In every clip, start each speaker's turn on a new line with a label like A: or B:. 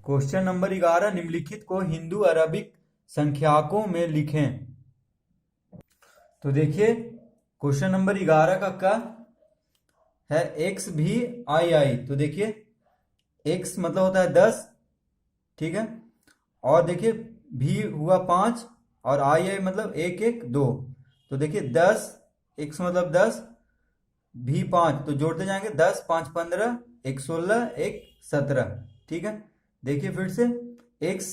A: Question number 11, निम्नलिखित को Hindu Arabic संख्याकों में लिखें। तो देखिए क्वेश्चन नंबर 11 का है एक्स भी आई आई। तो देखिए एक्स मतलब होता है 10, ठीक है। और देखिए भी हुआ 5 और आई आई मतलब 1 1 2। तो देखिए 10, एक्स मतलब 10, भी 5, तो जोड़ते जाएंगे 10 5 15, 1 16, 1 17, ठीक है। देखिए फिर से एक्स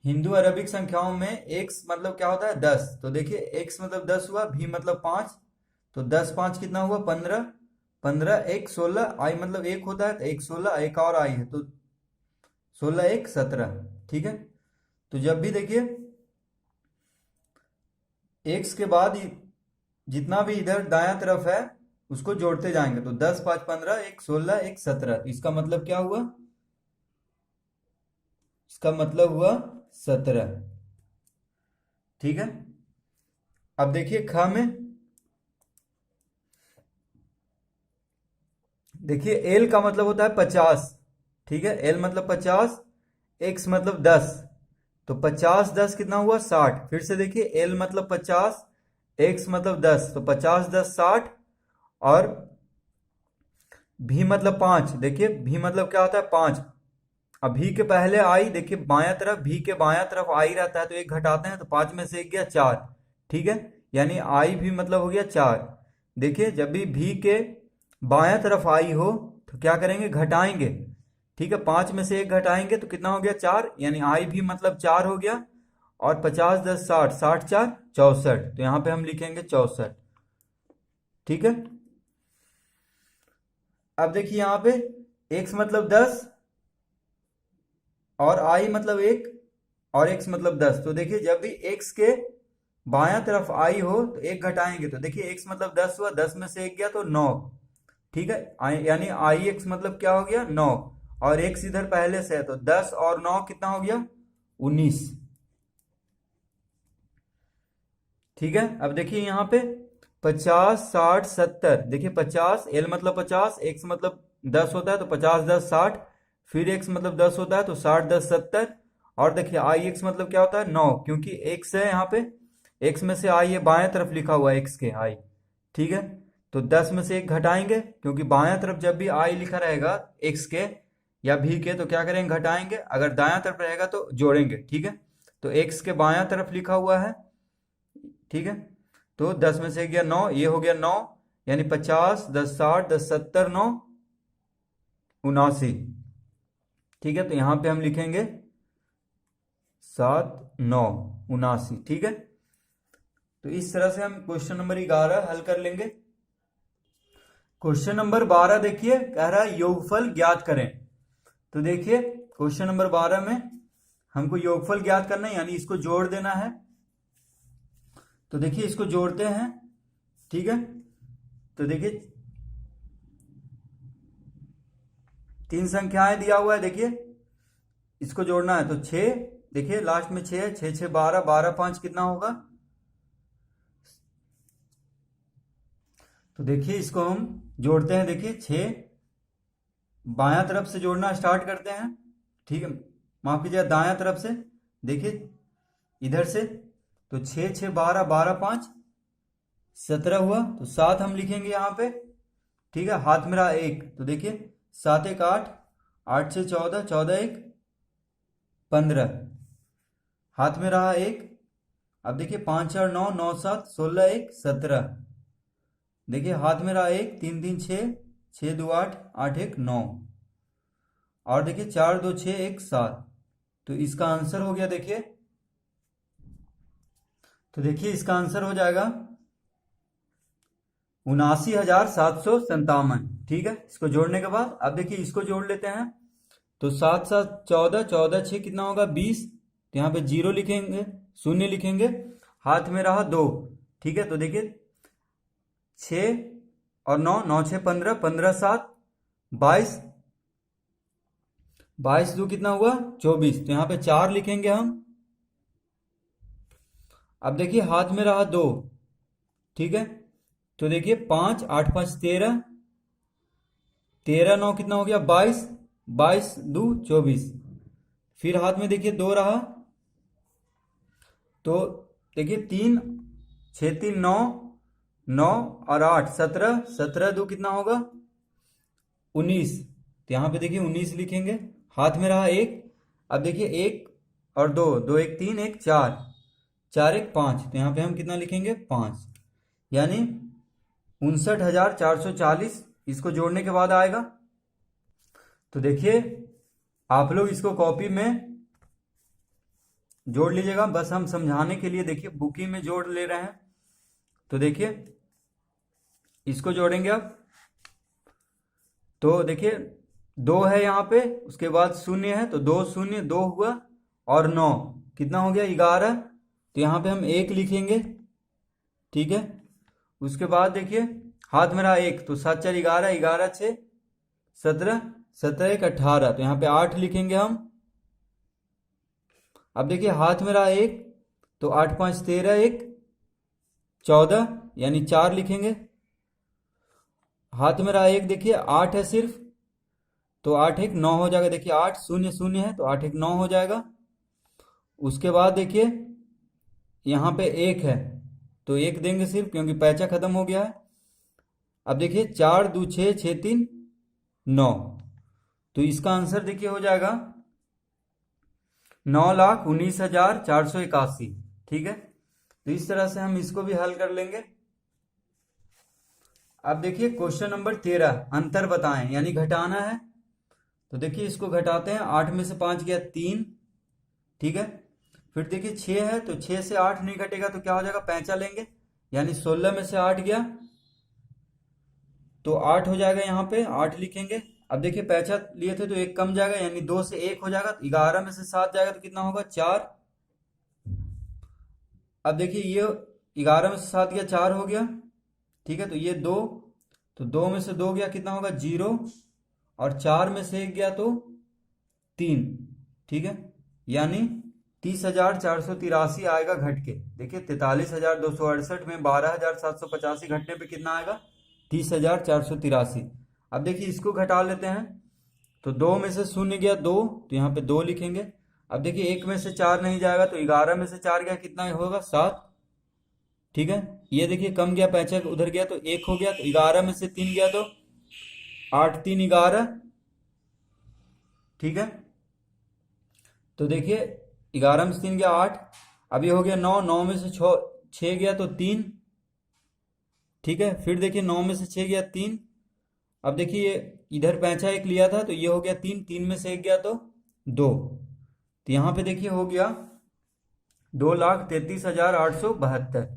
A: हिंदू अरबिक संख्याओं में एक्स मतलब क्या होता है 10। तो देखिए एक्स मतलब 10 हुआ, भी मतलब 5, तो 10 5 कितना हुआ 15, 15 1 16, आई मतलब 1 होता है तो 1 16, एक और आई है तो 16 1 17, ठीक है। तो जब भी देखिए एक्स के बाद जितना भी इधर दायां तरफ है उसको जोड़ते जाएंगे तो 10 5 15, 1 16, 1 17। इसका मतलब क्या हुआ, इसका मतलब हुआ 17, ठीक है। अब देखिए ख में, देखिए एल का मतलब होता है 50, ठीक है। एल मतलब 50, एक्स मतलब 10, तो 50 10 कितना हुआ 60। फिर से देखिए एल मतलब 50, एक्स मतलब 10, तो 50 10 60। और भी मतलब 5, देखिए भी मतलब क्या होता है 5। अब भी के पहले आई, देखिए बायां तरफ, भी के बायां तरफ आई रहता है तो एक घटाते हैं तो 5 में से एक गया 4, ठीक है। यानी आई भी मतलब हो गया 4। देखिए जब भी के बायां तरफ आई हो तो क्या करेंगे, घटाएंगे, ठीक है। 5 में से एक घटाएंगे तो कितना हो गया 4, यानी आई भी मतलब 4 हो गया। और 50 10 60, 60 4 64, तो यहां पे हम लिखेंगे 64, ठीक है। अब देखिए यहाँ पे x मतलब 10 और i मतलब 1 और x मतलब 10। तो देखिए जब भी x के बायां तरफ i हो तो एक घटाएंगे तो देखिए x मतलब 10 हुआ, 10 में से एक गया तो 9, ठीक है। यानी आई एक्स मतलब क्या हो गया 9, और x इधर पहले से है तो 10 और 9 कितना हो गया 19, ठीक है। अब देखिए यहाँ पे 50 60 70, देखिए 50, एल मतलब 50, एक्स मतलब 10 होता है तो 50 10 60, फिर एक्स मतलब 10 होता है तो 60 10 70। और देखिए आई एक्स मतलब क्या होता है 9, क्योंकि एक्स है यहाँ पे, एक्स में से आई है बाएं तरफ लिखा हुआ है एक्स के आई, ठीक है। तो 10 में से एक घटाएंगे, क्योंकि बाएं तरफ जब भी आई लिखा रहेगा एक्स के या भी के तो क्या करेंगे, घटाएंगे। अगर दायां तरफ रहेगा तो जोड़ेंगे, ठीक है। तो एक्स के बायां तरफ लिखा हुआ है, ठीक है। तो 10 में से गया 9, ये हो गया 9, यानी 50 10 60 10 70 9 79, ठीक है। तो यहां पे हम लिखेंगे 7 9 79, ठीक है। तो इस तरह से हम क्वेश्चन नंबर 11 हल कर लेंगे। क्वेश्चन नंबर 12 देखिए कह रहा है योगफल ज्ञात करें। तो देखिए क्वेश्चन नंबर 12 में हमको योगफल ज्ञात करना है, यानी इसको जोड़ देना है। तो देखिए इसको जोड़ते हैं, ठीक है। तो देखिए 3 संख्याएं दिया हुआ है, देखिए इसको जोड़ना है तो 6, देखिए लास्ट में 6 है, 6 6 12, 12 5 कितना होगा। तो देखिए इसको हम जोड़ते हैं, देखिए 6 बायां तरफ से जोड़ना स्टार्ट करते हैं, ठीक है। माफ कीजिए दायां तरफ से, देखिए इधर से, तो 6 6 12, 12 5 17 हुआ, तो 7 हम लिखेंगे यहाँ पे, ठीक है। हाथ में रहा 1, तो देखिए 7 1 8, 8 6 14, 14 1 15, हाथ में रहा 1। अब देखिए 5 4 9, 9 7 16 1 17, देखिए हाथ में रहा 1, 3 3 6, 6 2 8, 8 1 9, और देखिए 4 2 6 1 7। तो इसका आंसर हो गया, देखिए तो देखिए इसका आंसर हो जाएगा 79,757, ठीक है। इसको जोड़ने के बाद अब देखिए इसको जोड़ लेते हैं, तो 7 7 14, 14 6 कितना होगा 20, तो यहाँ पे 0 लिखेंगे, शून्य लिखेंगे, हाथ में रहा 2, ठीक है। तो देखिए 6 और 9, 9 6 15, 15 7 22, 22 2 कितना हुआ 24, तो यहाँ पे 4 लिखेंगे हम। अब देखिए हाथ में रहा 2, ठीक है। तो देखिए 5 8 5 13, 13 9 कितना हो गया 22, 22 दू 24। फिर हाथ में देखिए 2 रहा, तो देखिए 3 6 3 9, 9 और 8 17, 17 दो कितना होगा 19। तो यहाँ पे देखिए 19 लिखेंगे। हाथ में रहा 1, अब देखिए 1 और 2, 2 1 3 1 4, 4 1 5, तो यहाँ पे हम कितना लिखेंगे 5, यानी 59,440 इसको जोड़ने के बाद आएगा। तो देखिए आप लोग इसको कॉपी में जोड़ लीजिएगा, बस हम समझाने के लिए देखिए बुकी में जोड़ ले रहे हैं। तो देखिए इसको जोड़ेंगे अब, तो देखिए 2 है यहाँ पे, उसके बाद 0 है, तो 2 0 2 हुआ और 9 कितना हो गया 11। तो यहाँ पे हम 1 लिखेंगे, ठीक है। उसके बाद देखिए हाथ में रहा 1, तो 7 4 11, 11 6 17, 17 1 18, तो यहाँ पे 8 लिखेंगे हम। अब देखिए हाथ में रहा 1, तो 8 5 13 1 14, यानी 4 लिखेंगे। हाथ में रहा 1 देखिए 8 है सिर्फ, तो 8 1 9 हो जाएगा, देखिए 8 0 0 है, तो 8 1 9 हो जाएगा। उसके बाद देखिए यहाँ पे 1 है, तो 1 देंगे सिर्फ, क्योंकि पैचा खत्म हो गया है। अब देखिए 4 2 6 6 3 9, तो इसका आंसर देखिए हो जाएगा 9,19,481, ठीक है। तो इस तरह से हम इसको भी हल कर लेंगे। अब देखिए क्वेश्चन नंबर 13, अंतर बताएं, यानी घटाना है। तो देखिए इसको घटाते हैं, 8 में से 5 गया 3, ठीक है। फिर देखिए 6 है, तो 6 से 8 नहीं घटेगा, तो क्या हो जाएगा पैंचा लेंगे, यानी 16 में से 8 गया तो 8 हो जाएगा, यहाँ पे 8 लिखेंगे। अब देखिए पैंचा लिए थे तो 1 कम जाएगा, यानी 2 से 1 हो जाएगा, तो 11 में से 7 जाएगा तो कितना होगा 4। अब देखिए ये 11 में से 7 गया 4 हो गया, ठीक है। तो ये 2, तो 2 में से 2 गया कितना होगा 0, और 4 में से 1 गया तो 3, ठीक है। यानी 30,483 आएगा घट के। देखिए 43,268 में 12,785 घटने पे कितना आएगा 30,483। अब देखिए इसको घटा लेते हैं, तो 2 में से 0 गया 2, तो यहाँ पे 2 लिखेंगे। अब देखिए 1 में से 4 नहीं जाएगा, तो 11 में से 4 गया कितना होगा 7, ठीक है। ये देखिए कम गया पैंचा उधर गया तो 1 हो गया, तो 11 में से 3 गया तो 8 3 11, ठीक है। तो देखिए 11 में से 3 गया 8, अब ये हो गया 9, 9 में से 6 गया तो 3, ठीक है। फिर देखिए 9 में से 6 गया 3, अब देखिए ये इधर पैंचा 1 लिया था, तो ये हो गया 3, 3 में से 1 गया तो 2, तो यहाँ पे देखिए हो गया 2,33,872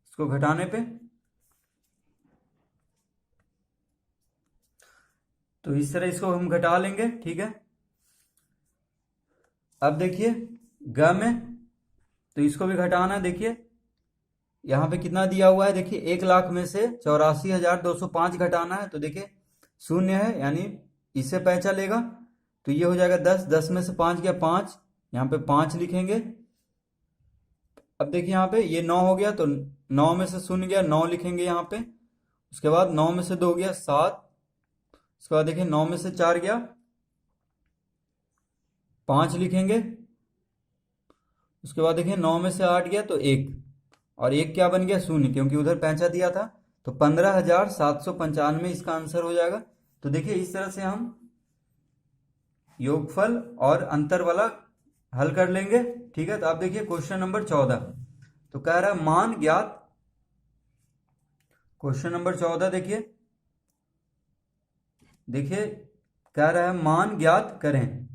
A: इसको घटाने पे। तो इस तरह इसको हम घटा लेंगे, ठीक है। अब देखिए ग में, तो इसको भी घटाना है। देखिए यहाँ पे कितना दिया हुआ है, देखिए 1,00,000 में से 84,205 घटाना है, तो देखिए 0 है, यानी इससे पैंचा लेगा, तो ये हो जाएगा 10, 10 में से 5 गया 5, यहाँ पे 5 लिखेंगे। अब देखिए यहाँ पे ये 9 हो गया, तो 9 में से 0 गया 9 लिखेंगे यहाँ पे। उसके बाद 9 में से 2 गया 7, उसके बाद देखिए 9 में से 4 गया 5 लिखेंगे। उसके बाद देखिए 9 में से 8 गया तो 1, और 1 क्या बन गया 0, क्योंकि उधर पैंचा दिया था, तो 15,795 इसका आंसर हो जाएगा। तो देखिए इस तरह से हम योगफल और अंतर वाला हल कर लेंगे, ठीक है। तो आप देखिए क्वेश्चन नंबर 14, तो कह रहा है मान ज्ञात। क्वेश्चन नंबर 14 देखिए, देखिए कह रहा है मान ज्ञात करें,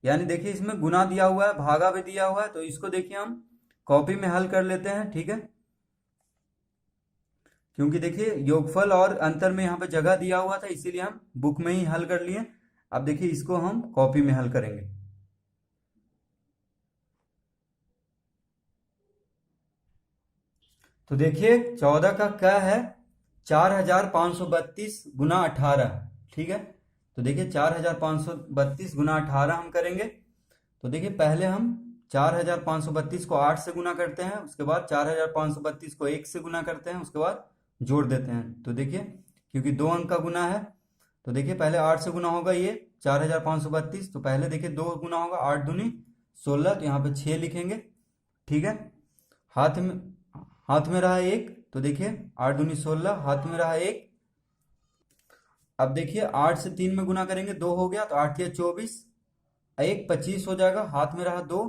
A: यानी देखिए इसमें गुना दिया हुआ है, भागा भी दिया हुआ है, तो इसको देखिए हम कॉपी में हल कर लेते हैं, ठीक है। क्योंकि देखिए योगफल और अंतर में यहाँ पे जगह दिया हुआ था, इसीलिए हम बुक में ही हल कर लिए। अब देखिए इसको हम कॉपी में हल करेंगे। तो देखिए 14 का क्या है 4,532 गुना 18, ठीक है। तो देखिए 4,532 गुना 18 हम करेंगे। तो देखिए पहले हम 4,532 को 8 से गुना करते हैं, उसके बाद 4,532 को 1 से गुना करते हैं, उसके बाद जोड़ देते हैं। तो देखिए क्योंकि 2 अंक का गुना है, तो देखिए पहले 8 से गुना होगा ये, 4532। तो पहले देखिए 2 गुना होगा, 8 दूनी 16, तो यहाँ पे 6 लिखेंगे। ठीक है, हाथ में रहा 1, तो देखिए 8 दूनी 16, हाथ में रहा 1। अब देखिए 8 से 3 में गुना करेंगे, 2 हो गया, तो 8 या 24, 1 25 हो जाएगा, हाथ में रहा 2।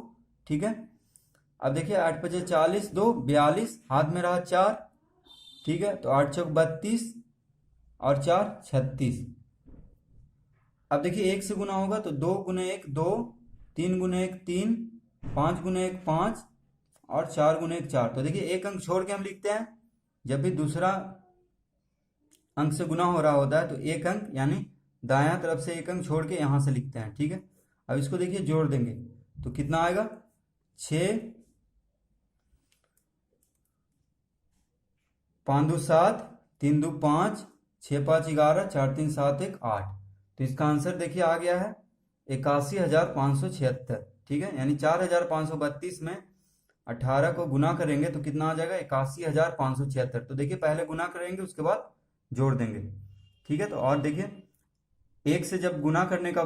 A: ठीक है, अब देखिए 8 पचे 40, 2 42, हाथ में रहा 4। ठीक है, तो 8 चौक 32 और 4 36। अब देखिए 1 से गुना होगा, तो 2 गुने 1 2, 3 गुने 1 3, 5 गुने 1 5 और 4 गुने 1 4। तो देखिए एक अंक छोड़ के हम लिखते हैं, जब भी दूसरा अंक से गुना हो रहा होता है तो एक अंक यानी दायां तरफ से एक अंक छोड़ के यहां से लिखते हैं। ठीक है, अब इसको देखिए जोड़ देंगे तो कितना आएगा, 6 5 2 7, 3 2 5, 6 5 11, 4 3 7 1 8। तो इसका आंसर देखिए आ गया है 81,576। ठीक है, यानी 4,532 में 18 को गुना करेंगे तो कितना आ जाएगा, 81,576। तो देखिए पहले गुना करेंगे उसके बाद जोड़ देंगे। ठीक है, तो और देखिए 1 से जब गुना करने का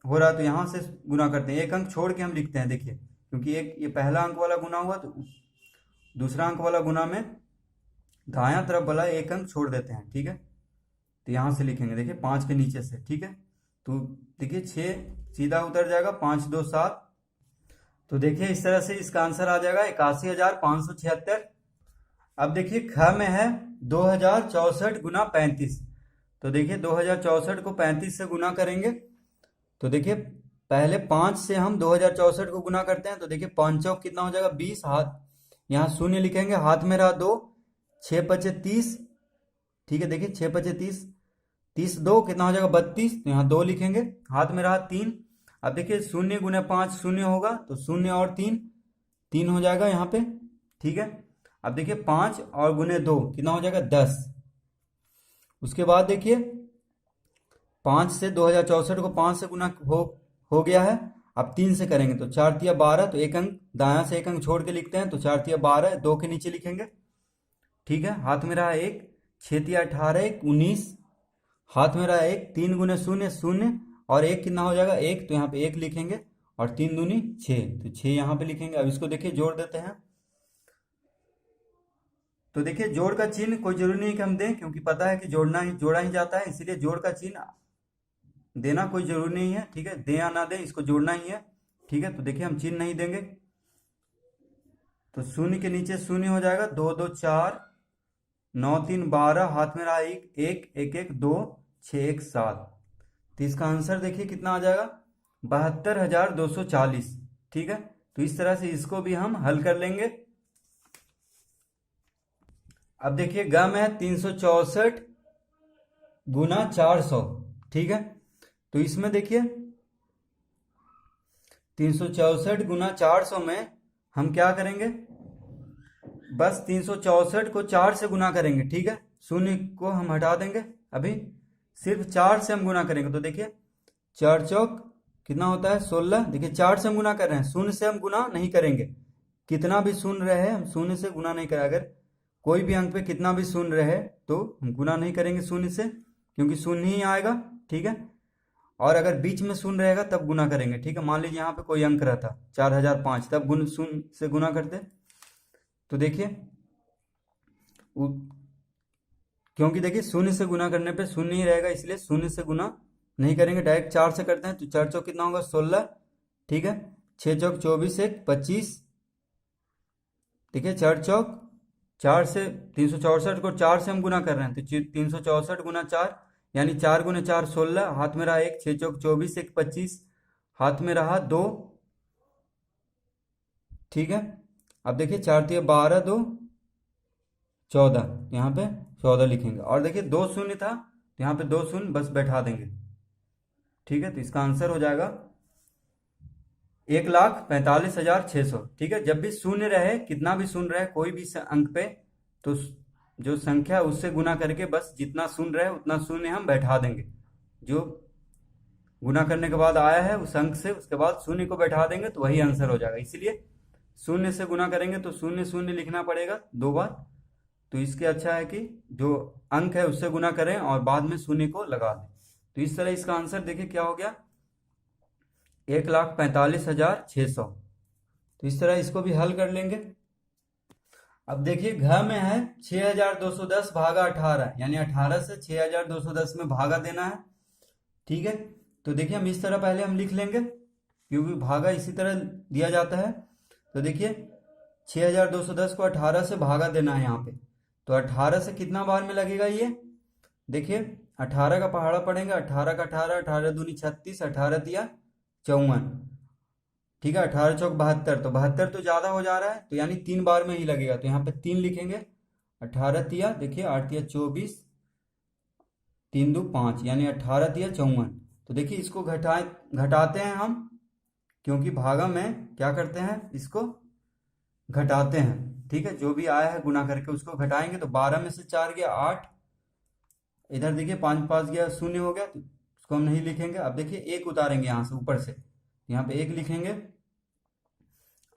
A: हो रहा है तो यहां से गुना करते हैं, एक अंक छोड़ के हम लिखते हैं। देखिए क्योंकि एक ये पहला अंक वाला गुना हुआ, तो दूसरा अंक वाला गुना में दायां तरफ वाला एक अंक छोड़ देते हैं। ठीक है, तो यहां से लिखेंगे, देखिए 5 के नीचे से। ठीक है, तो देखिए 6 सीधा उतर जाएगा, 5 2 7। तो देखिए इस तरह से इसका आंसर आ जाएगा 81,576। अब देखिए ख में है 2064 गुना 35। तो देखिए 2064 को 35 से गुना करेंगे, तो देखिए पहले 5 से हम 2064 को गुना करते हैं, तो देखिए 5 चौक कितना हो जाएगा 20, हाथ यहाँ शून्य लिखेंगे, हाथ में रहा 2, 6 पचे 30। ठीक है, देखिए 6 पचे 30, 30 2 कितना हो जाएगा 32, तो यहाँ 2 लिखेंगे, हाथ में रहा 3। अब देखिए 0 गुने 5 शून्य होगा, तो 0 और 3 3 हो जाएगा यहाँ पे। ठीक है, अब देखिए 5 और गुने 2 कितना हो जाएगा 10। उसके बाद देखिए 5 से 2064 को 5 से गुना हो गया है, अब 3 से करेंगे तो 4 तिया 12, तो एक अंक दायां से एक अंक छोड़ के लिखते हैं, तो 4 तिया 12, 2 के नीचे लिखेंगे। ठीक है, हाथ में रहा 1, 6 तिया 18 1 19, हाथ में रहा 1, 3 गुने 0 0 और 1 कितना हो जाएगा 1, तो यहाँ पे 1 लिखेंगे, और 3 दूनी 6, तो 6 यहाँ पे लिखेंगे। अब इसको देखिए जोड़ देते हैं, तो देखिए जोड़ का चिन्ह कोई जरूरी नहीं कि हम दें, क्योंकि पता है कि जोड़ा ही जाता है, इसीलिए जोड़ का चिन्ह देना कोई जरूरी नहीं है। ठीक है, दें या ना दें, इसको जोड़ना ही है। ठीक है, तो देखिए हम चिन्ह नहीं देंगे, तो 0 के नीचे 0 हो जाएगा, 2 2 4, 9 3 12, हाथ में रहा 1 1 1 1 2, 6 1 7। तो इसका आंसर देखिए कितना आ जाएगा, 72,240। ठीक है, तो इस तरह से इसको भी हम हल कर लेंगे। अब देखिए ग में है 364 गुना 400। ठीक है, तो इसमें देखिए 364 गुना 400 में हम क्या करेंगे, बस 364 को 4 से गुना करेंगे। ठीक है, 0 को हम हटा देंगे, अभी सिर्फ 4 से हम गुना करेंगे। तो देखिए 4 चौक कितना होता है 16। देखिए 4 से हम गुना कर रहे हैं, 0 से हम गुना नहीं करेंगे। कितना भी शून्य रहे हम 0 से गुना नहीं करें, अगर कोई भी अंक पे कितना भी शून्य रहे तो हम गुना नहीं करेंगे 0 से, क्योंकि शून्य ही आएगा। ठीक है, और अगर बीच में शून्य रहेगा तब गुना करेंगे। ठीक है, मान लीजिए यहाँ पे कोई अंक रहता 4005, तब शून्य से गुना करते। तो देखिए क्योंकि देखिए 0 से गुना करने पे शून्य ही रहेगा, इसलिए 0 से गुना नहीं करेंगे, डायरेक्ट 4 से करते हैं। तो 4 चौक कितना होगा 16। ठीक है, 6 चौक 24 1 25। देखिए 4 चौक 4 से 364 को 4 से हम गुना कर रहे हैं, तो 364 गुना 4 यानी 4 गुने 4 16, हाथ में रहा 1, 6 चौक 24 1 25, हाथ में रहा 2। ठीक है, अब देखिए 4 तिया 12 2 14, यहाँ पे 14 लिखेंगे, और देखिए 2 शून्य था तो यहाँ पे 2 शून्य बस बैठा देंगे। ठीक है, तो इसका आंसर हो जाएगा 1,45,600। ठीक है, जब भी शून्य रहे, कितना भी शून्य रहे कोई भी अंक पे, तो जो संख्या उससे गुना करके बस जितना शून्य रहे उतना शून्य हम बैठा देंगे। जो गुना करने के बाद आया है उस अंक से, उसके बाद शून्य को बैठा देंगे तो वही आंसर हो जाएगा। इसलिए 0 से गुना करेंगे तो 0 0 लिखना पड़ेगा 2 बार। तो इसके अच्छा है कि जो अंक है उससे गुना करें और बाद में शून्य को लगा दें। तो इस तरह इसका आंसर देखिए क्या हो गया, 1,45,600। तो इस तरह इसको भी हल कर लेंगे। अब देखिए घ में है 6,210 भागा 18, यानी 18 से 6,210 में भागा देना है। ठीक है, तो देखिए हम इस तरह पहले हम लिख लेंगे, क्योंकि भागा इसी तरह दिया जाता है। तो देखिए 6,210 को 18 से भागा देना है यहाँ पे। तो 18 से कितना बार में लगेगा ये, देखिए 18 का पहाड़ा पड़ेगा, 18 का 18, 18 दूनी 36, 18 तिया 54। ठीक है, 18 चौक 72, तो 72 तो ज्यादा हो जा रहा है, तो यानी 3 बार में ही लगेगा। तो यहाँ पे 3 लिखेंगे, 18 तिया देखिए 8 तिया 24, 3 दू 5, यानी 18 तिया 54। तो देखिए इसको घटाते हैं हम, क्योंकि भागा में क्या करते हैं, इसको घटाते हैं। ठीक है, जो भी आया है गुना करके उसको घटाएंगे। तो 12 में से 4 गया 8, इधर देखिए 5 5 गया 0 हो गया, तो इसको हम नहीं लिखेंगे। अब देखिए 1 उतारेंगे यहाँ से ऊपर से, यहाँ पे 1 लिखेंगे।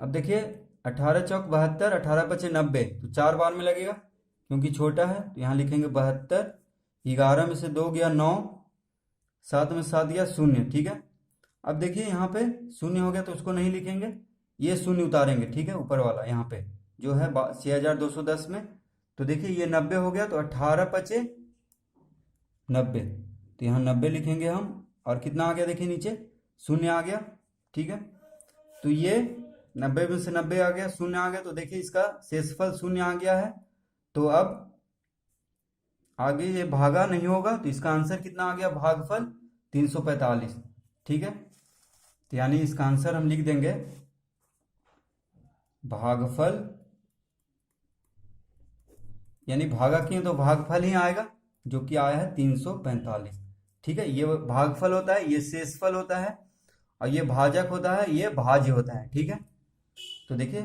A: अब देखिए 18 चौक 72, 18 पचे 90, तो 4 बार में लगेगा क्योंकि छोटा है। तो यहाँ लिखेंगे 72, 11 में से 2 गया 9, 7 में 7 गया 0। ठीक है, अब देखिए यहाँ पे 0 हो गया तो उसको नहीं लिखेंगे, ये 0 उतारेंगे। ठीक है, ऊपर वाला यहाँ पे जो है 6,210 में। तो देखिए ये 90 हो गया, तो 18 पचे 90, तो यहाँ 90 लिखेंगे हम। और कितना आ गया देखिए नीचे 0 आ गया। ठीक है, तो ये 90 में से 90 आ गया, 0 आ गया, तो देखिए इसका शेषफल 0 आ गया है। तो अब आगे ये भागा नहीं होगा, तो इसका आंसर कितना आ गया, भागफल 345। ठीक है, तो यानी इसका आंसर हम लिख देंगे भागफल, यानी भागा किए तो भागफल ही आएगा, जो कि आया है 345। ठीक है, ये भागफल होता है, ये शेषफल होता है, और ये भाजक होता है, ये भाज्य होता है। ठीक है, तो देखिए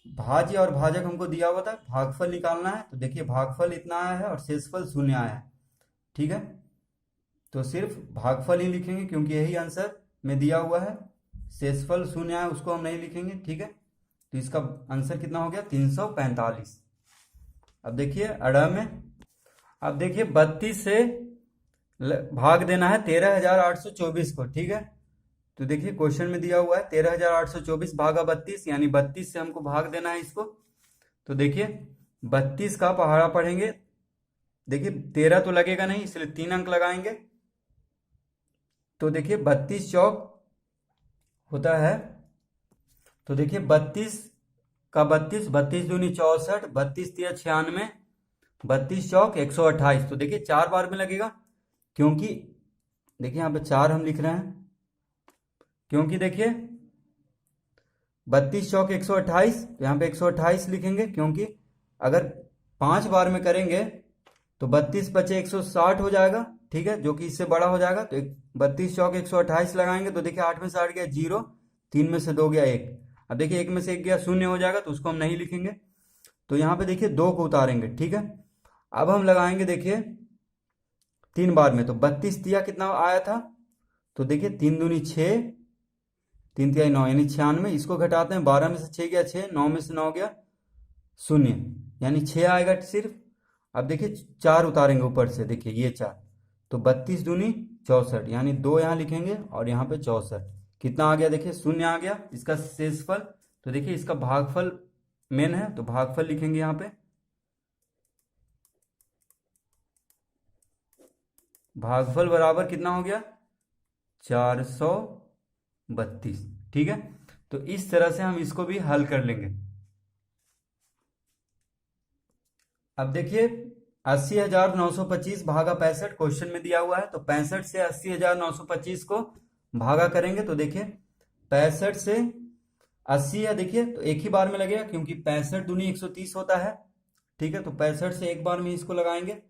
A: भाज्य और भाजक हमको दिया हुआ था, भागफल निकालना है। तो देखिए भागफल इतना आया है और शेषफल 0 आया है। ठीक है, तो सिर्फ भागफल ही लिखेंगे क्योंकि यही आंसर में दिया हुआ है। शेषफल 0 आया उसको हम नहीं लिखेंगे। ठीक है, तो इसका आंसर कितना हो गया, 345। अब देखिए अड़ा में, अब देखिए 32 से भाग देना है 13,824 को। ठीक है, तो देखिए क्वेश्चन में दिया हुआ है 13,824 भागा 32, यानी 32 से हमको भाग देना है इसको। तो देखिए 32 का पहाड़ा पढ़ेंगे, देखिए 13 तो लगेगा नहीं, इसलिए 3 अंक लगाएंगे। तो देखिए 32 चौक होता है, तो देखिए 32 का 32, 32 दूनी 64, 32 तिया 96, 32 चौक 128। तो देखिए 4 बार में लगेगा, क्योंकि देखिए यहाँ पे 4 हम लिख रहे हैं, क्योंकि देखिए 32 चौक 128, तो यहाँ पे 128 लिखेंगे, क्योंकि अगर 5 बार में करेंगे तो 32 बचे 160 हो जाएगा। ठीक है, जो कि इससे बड़ा हो जाएगा। तो 32 चौक 128 लगाएंगे, तो देखिए 8 में से 8 गया 0, 3 में से 2 गया 1। अब देखिए 1 में से 1 गया 0 हो जाएगा, तो उसको हम नहीं लिखेंगे। तो यहाँ पे देखिए 2 को उतारेंगे। ठीक है, अब हम लगाएंगे देखिए 3 बार में, तो 32 तिया कितना आया था, तो देखिए 3 दूनी 6, 3 तिया 9, यानी 96। इसको घटाते हैं, 12 में से 6 गया 6, 9 में से 9 गया 0, यानी 6 आएगा सिर्फ। अब देखिए 4 उतारेंगे ऊपर से, देखिए ये 4, तो 32 दूनी 64, यानी 2 यहाँ लिखेंगे और यहाँ पे 64। कितना आ गया देखिए 0 आ गया इसका शेषफल। तो देखिए इसका भागफल मेन है, तो भागफल लिखेंगे यहाँ पे, भागफल बराबर कितना हो गया 432। ठीक है, तो इस तरह से हम इसको भी हल कर लेंगे। अब देखिए 80,925 भागा 65 क्वेश्चन में दिया हुआ है। तो 65 से 80,925 को भागा करेंगे, तो देखिए 65 से 80 है, देखिए तो एक ही बार में लगेगा, क्योंकि 65 दूनी 130 होता है। ठीक है, तो 65 से एक बार में इसको लगाएंगे,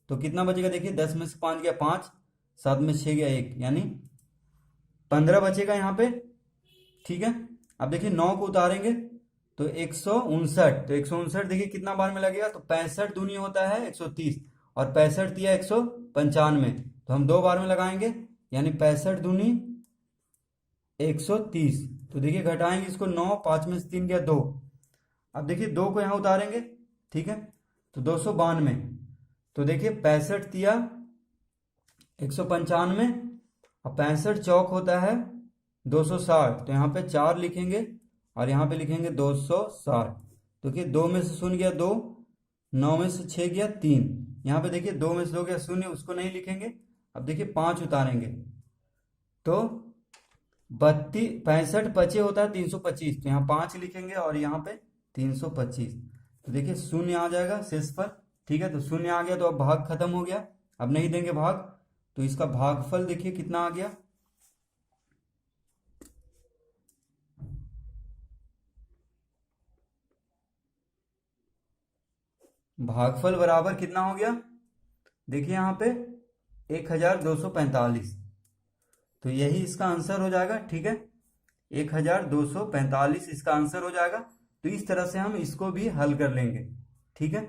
A: तो कितना बचेगा देखिए 10 में से 5 गया 5, 7 में 6 गया 1, यानी 15 बचेगा यहाँ पे। ठीक है, अब देखिए 9 को उतारेंगे, तो 159, तो 159 देखिए कितना बार में लगेगा, तो 65 दूनी होता है 130, और 65 दिया 195, तो हम 2 बार में लगाएंगे, यानी 65 दूनी 130। तो देखिए घटाएंगे इसको 9, 5 में से 3 गया 2। अब देखिए 2 को यहाँ उतारेंगे। ठीक है, तो 292, तो देखिए 65 दिया 195, और 65 चौक होता है 260, तो यहाँ पे 4 लिखेंगे और यहाँ पे लिखेंगे 260। तो देखिए 2 में से शून्य गया 2, 9 में से 6 गया 3, यहाँ पे देखिए 2 में से 2 गया शून्य, उसको नहीं लिखेंगे। अब देखिए 5 उतारेंगे तो 65 पचे होता है 325, तो यहाँ 5 लिखेंगे और यहाँ पे 325। तो देखिए शून्य आ जाएगा शेष पर। ठीक है, तो शून्य आ गया तो अब भाग खत्म हो गया, अब नहीं देंगे भाग। तो इसका भागफल देखिए कितना आ गया, भागफल बराबर कितना हो गया, देखिए यहाँ पे 1245। तो यही इसका आंसर हो जाएगा। ठीक है, 1245 इसका आंसर हो जाएगा। तो इस तरह से हम इसको भी हल कर लेंगे। ठीक है।